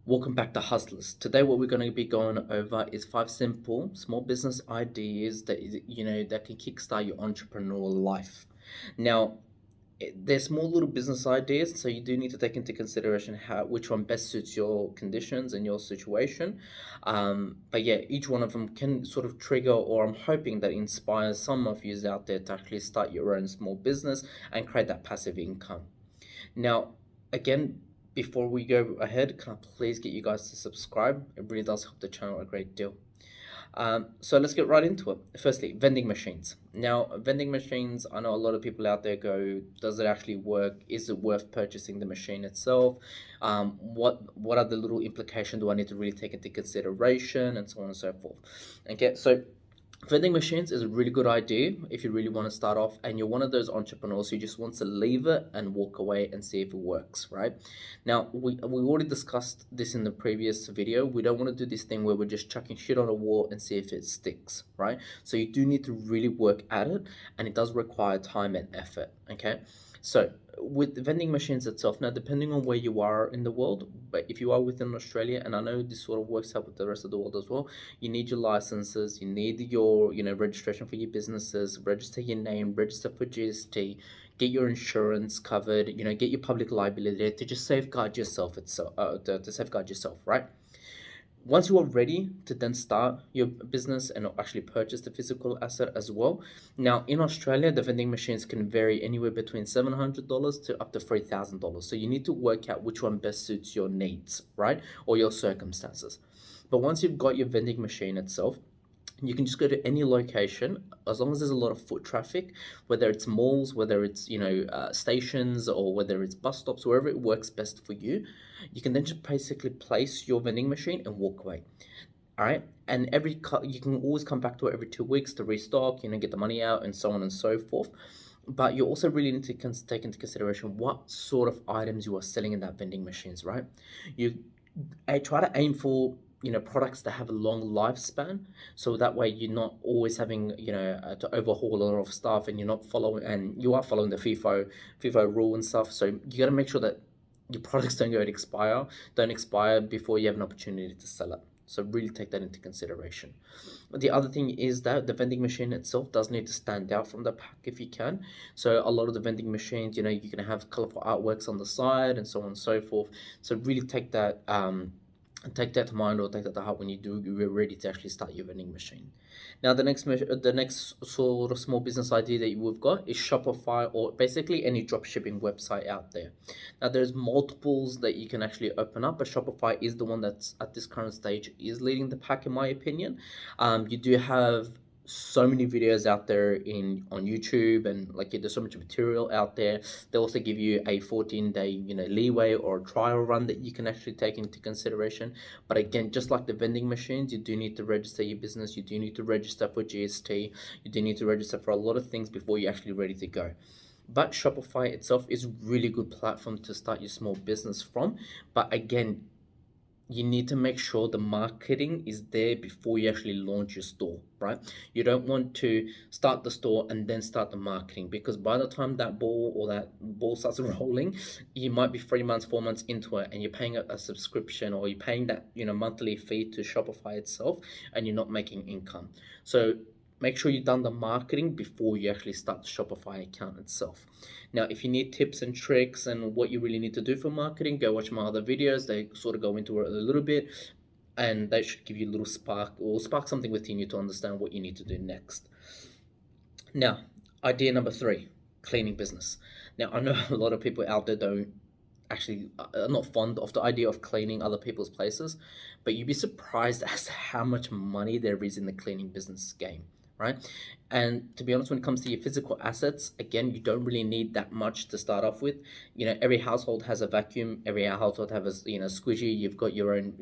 Welcome back to Hustlers. Today, what we're going to be going over is five simple small business ideas that can kickstart your entrepreneurial life. Now, they're small little business ideas, so you do need to take into consideration how which one best suits your conditions and your situation. But yeah, each one of them can sort of trigger, or I'm hoping that inspires some of you out there to actually start your own small business and create that passive income. Now, again, before we go ahead, can I please get you guys to subscribe? It really does help the channel a great deal. So let's get right into it. Firstly, vending machines. Now, vending machines, I know a lot of people out there go, does it actually work? Is it worth purchasing the machine itself? What are the little implications do I need to really take into consideration, and so on and so forth. Okay, so vending machines is a really good idea if you really want to start off and you're one of those entrepreneurs who just wants to leave it and walk away and see if it works, right? Now, we already discussed this in the previous video. We don't want to do this thing where we're just chucking shit on a wall and see if it sticks, right? So you do need to really work at it, and it does require time and effort, okay? So with the vending machines itself, now depending on where you are in the world, but if you are within Australia, and I know this sort of works out with the rest of the world as well, you need your licenses, you need your registration for your businesses, register your name, register for GST, get your insurance covered, get your public liability to just safeguard yourself itself, to safeguard yourself, right? Once you are ready to then start your business and actually purchase the physical asset as well. Now, in Australia, the vending machines can vary anywhere between $700 to up to $3,000. So you need to work out which one best suits your needs, right? Or your circumstances. But once you've got your vending machine itself, you can just go to any location as long as there's a lot of foot traffic, whether it's malls, whether it's stations, or whether it's bus stops, wherever it works best for you. You can then just basically place your vending machine and walk away. All right, and you can always come back to it every 2 weeks to restock, get the money out, and so on and so forth. But you also really need to take into consideration what sort of items you are selling in that vending machines, right? You I try to aim for products that have a long lifespan, so that way you're not always having to overhaul a lot of stuff, and you are following the FIFO rule and stuff. So you got to make sure that your products don't expire before you have an opportunity to sell it. So really take that into consideration. The other thing is that the vending machine itself does need to stand out from the pack if you can. So a lot of the vending machines, you can have colorful artworks on the side and so on and so forth. So really take that to mind, or take that to heart when you're ready to actually start your vending machine. Now, the next sort of small business idea that we've got is Shopify, or basically any drop shipping website out there. Now, there's multiples that you can actually open up, but Shopify is the one that's at this current stage is leading the pack, in my opinion. You do have so many videos out there on YouTube, and like there's so much material out there. They also give you a 14-day leeway or trial run that you can actually take into consideration. But again, just like the vending machines, you do need to register your business, you do need to register for GST, you do need to register for a lot of things before you're actually ready to go. But Shopify itself is a really good platform to start your small business from. But again, you need to make sure the marketing is there before you actually launch your store, right? You don't want to start the store and then start the marketing, because by the time that ball starts rolling, you might be 3 months, 4 months into it, and you're paying a subscription, or you're paying that monthly fee to Shopify itself, and you're not making income. So make sure you've done the marketing before you actually start the Shopify account itself. Now, if you need tips and tricks and what you really need to do for marketing, go watch my other videos. They sort of go into it a little bit, and that should give you a little spark, or spark something within you to understand what you need to do next. Now, idea number 3, cleaning business. Now, I know a lot of people out there don't actually are not fond of the idea of cleaning other people's places, but you'd be surprised as to how much money there is in the cleaning business game, right? And to be honest, when it comes to your physical assets, again, you don't really need that much to start off with. Every household has a vacuum, every household has a squishy, you've got your own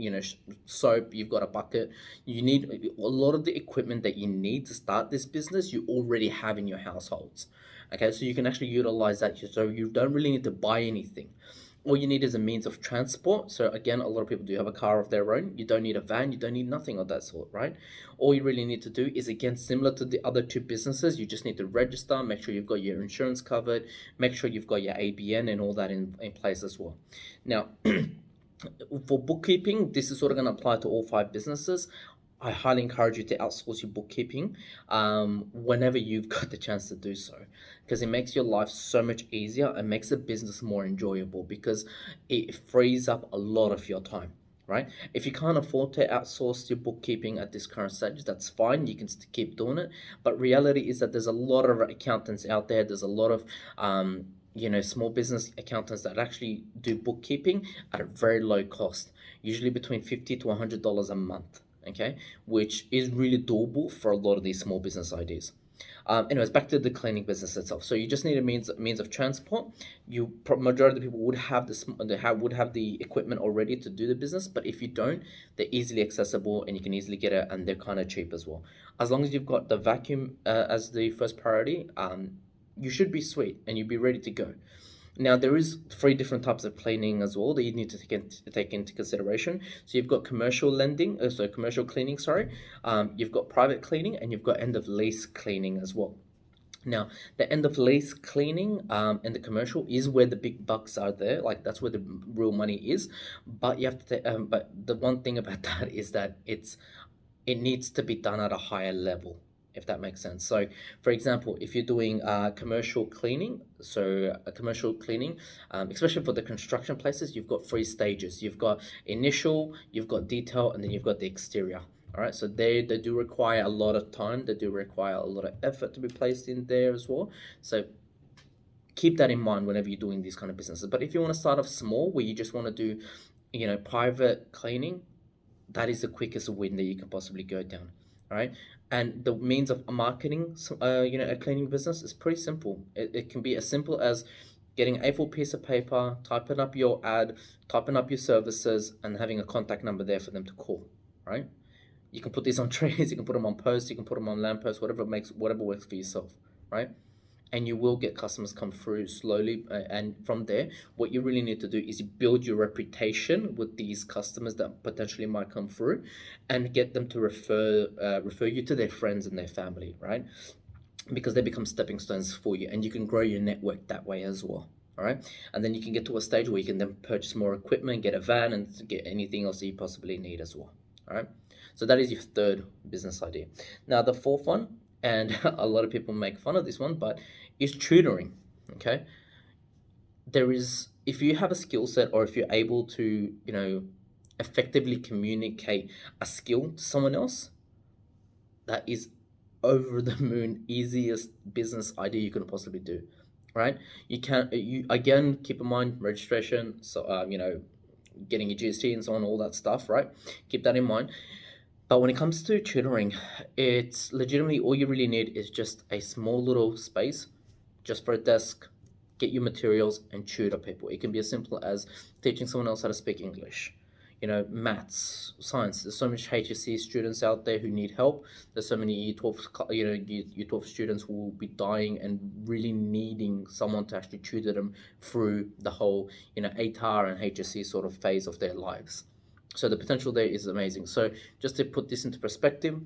soap, you've got a bucket. You need a lot of the equipment that you need to start this business you already have in your households. Okay, so you can actually utilize that, so you don't really need to buy anything. All you need is a means of transport. So again, a lot of people do have a car of their own. You don't need a van, you don't need nothing of that sort, right? All you really need to do is, again, similar to the other two businesses, you just need to register, make sure you've got your insurance covered, make sure you've got your ABN and all that in place as well. Now, For bookkeeping, this is sort of going to apply to all five businesses. I highly encourage you to outsource your bookkeeping whenever you've got the chance to do so, because it makes your life so much easier and makes the business more enjoyable because it frees up a lot of your time. Right? If you can't afford to outsource your bookkeeping at this current stage, that's fine. You can keep doing it. But reality is that there's a lot of accountants out there. There's a lot of small business accountants that actually do bookkeeping at a very low cost, usually between $50 to $100 a month. Okay, which is really doable for a lot of these small business ideas. Anyways, back to the cleaning business itself. So you just need a means of transport. Majority of the people would have this, would have the equipment already to do the business. But if you don't, they're easily accessible and you can easily get it, and they're kind of cheap as well. As long as you've got the vacuum as the first priority, you should be sweet and you'll be ready to go. Now there is three different types of cleaning as well that you need to take into consideration. So you've got commercial lending, commercial cleaning, sorry. You've got private cleaning and you've got end of lease cleaning as well. Now, the end of lease cleaning and the commercial is where the big bucks are there. Like that's where the real money is. But you have to. But the one thing about that is that it needs to be done at a higher level, if that makes sense. So, for example, if you're doing commercial cleaning, especially for the construction places, you've got three stages. You've got initial, you've got detail, and then you've got the exterior. All right, so they do require a lot of time. They do require a lot of effort to be placed in there as well. So keep that in mind whenever you're doing these kind of businesses. But if you want to start off small, where you just want to do, private cleaning, that is the quickest win that you can possibly go down. All right. And the means of marketing, a cleaning business is pretty simple. It can be as simple as getting A4 piece of paper, typing up your ad, typing up your services, and having a contact number there for them to call. Right. You can put these on trays, you can put them on posts, you can put them on lampposts, whatever works for yourself. Right. And you will get customers come through slowly, and from there what you really need to do is build your reputation with these customers that potentially might come through and get them to refer you to their friends and their family, right? Because they become stepping stones for you and you can grow your network that way as well. All right, and then you can get to a stage where you can then purchase more equipment, get a van, and get anything else that you possibly need as well. All right, so that is your third business idea. Now the fourth one, and a lot of people make fun of this one, but is tutoring. Okay, if you have a skill set or if you're able to effectively communicate a skill to someone else, that is over the moon easiest business idea you can possibly do. Right, you again keep in mind registration, so getting your GST and so on, all that stuff, right? Keep that in mind. But when it comes to tutoring, it's legitimately all you really need is just a small little space, just for a desk, get your materials and tutor people. It can be as simple as teaching someone else how to speak English, maths, science. There's so much HSC students out there who need help. There's so many Year 12 students who will be dying and really needing someone to actually tutor them through the whole, ATAR and HSC sort of phase of their lives. So the potential there is amazing. So just to put this into perspective,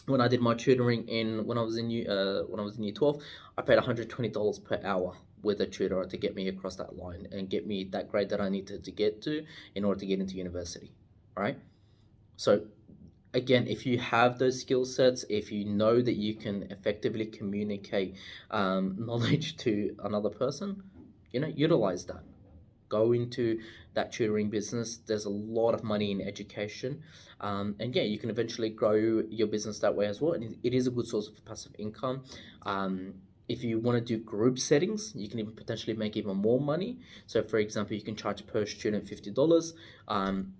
when I did my tutoring when I was in year 12, I paid $120 per hour with a tutor to get me across that line and get me that grade that I needed to get to in order to get into university. Right? So again, if you have those skill sets, if you know that you can effectively communicate knowledge to another person, utilize that. Go into that tutoring business. There's a lot of money in education, and yeah, you can eventually grow your business that way as well. And it is a good source of passive income. If you want to do group settings, you can even potentially make even more money. So, for example, you can charge per student $50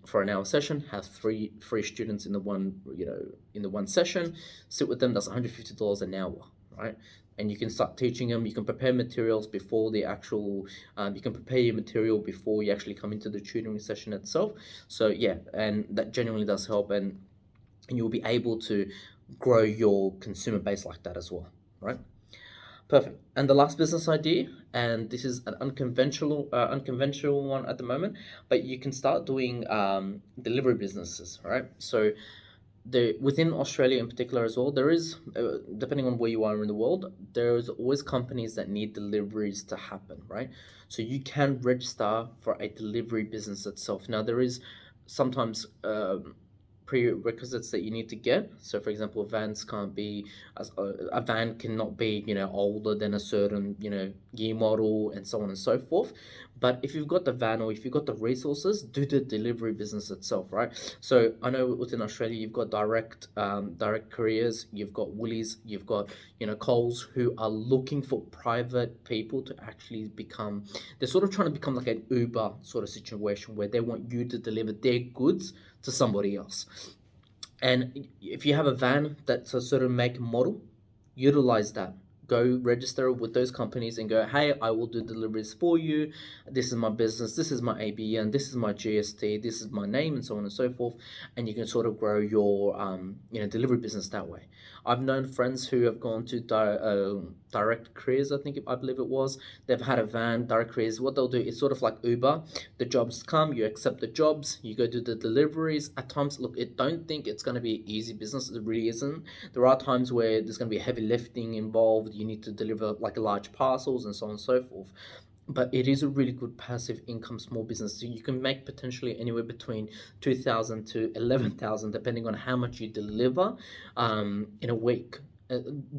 for an hour session. Have three students in the one session. Sit with them. That's $150 an hour, right? And you can start teaching them. You can prepare materials before the actual. You can prepare your material before you actually come into the tutoring session itself. So yeah, and that genuinely does help, and you'll be able to grow your consumer base like that as well, right? Perfect. And the last business idea, and this is an unconventional one at the moment, but you can start doing delivery businesses, right? So within Australia in particular as well, there is, depending on where you are in the world, there's always companies that need deliveries to happen, right? So you can register for a delivery business itself. Now there is sometimes prerequisites that you need to get. So for example, vans can't be as a van cannot be, older than a certain, year model and so on and so forth. But if you've got the van or if you've got the resources, do the delivery business itself, right? So I know within Australia you've got direct couriers, you've got Woolies, you've got Coles, who are looking for private people to actually become. They're sort of trying to become like an Uber sort of situation where they want you to deliver their goods to somebody else. And if you have a van that's a certain make and model, utilize that. Go register with those companies and go, hey, I will do deliveries for you. This is my business. This is my ABN. This is my GST. This is my name, and so on and so forth. And you can sort of grow your, delivery business that way. I've known friends who have gone to direct careers. I believe it was. They've had a van, direct careers. What they'll do is sort of like Uber. The jobs come, you accept the jobs, you go do the deliveries. At times, look, I don't think it's going to be easy business. It really isn't. There are times where there's going to be heavy lifting involved. You need to deliver like large parcels and so on and so forth. But it is a really good passive income small business. So you can make potentially anywhere between 2,000 to 11,000, depending on how much you deliver in a week.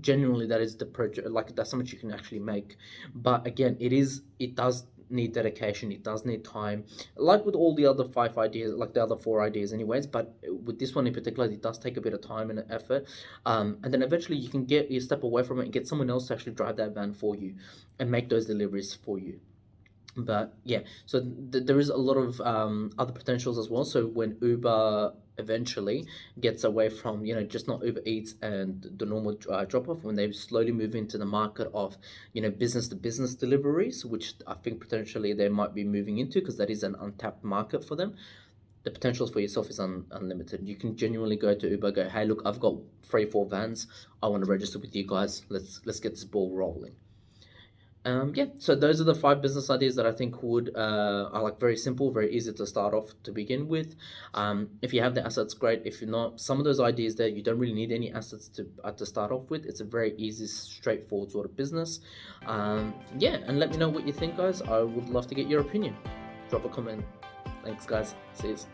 Genuinely, that is the project. Like that's how much you can actually make. But again, it does need dedication. It does need time. Like with all the other five ideas, like the other four ideas, anyways. But with this one in particular, it does take a bit of time and effort. And then eventually you step away from it and get someone else to actually drive that van for you and make those deliveries for you. But yeah, so there is a lot of other potentials as well. So when Uber eventually gets away from just not Uber Eats and the normal drop off, when they slowly move into the market of business to business deliveries, which I think potentially they might be moving into because that is an untapped market for them. The potentials for yourself is unlimited. You can genuinely go to Uber, go, hey, look, I've got 3 4 vans. I want to register with you guys. Let's get this ball rolling. Yeah, so those are the 5 business ideas that I think would are like very simple, very easy to start off to begin with. If you have the assets, great. If you're not, some of those ideas there, you don't really need any assets to start off with. It's a very easy, straightforward sort of business. Yeah, and let me know what you think, guys. I would love to get your opinion. Drop a comment. Thanks, guys. See you.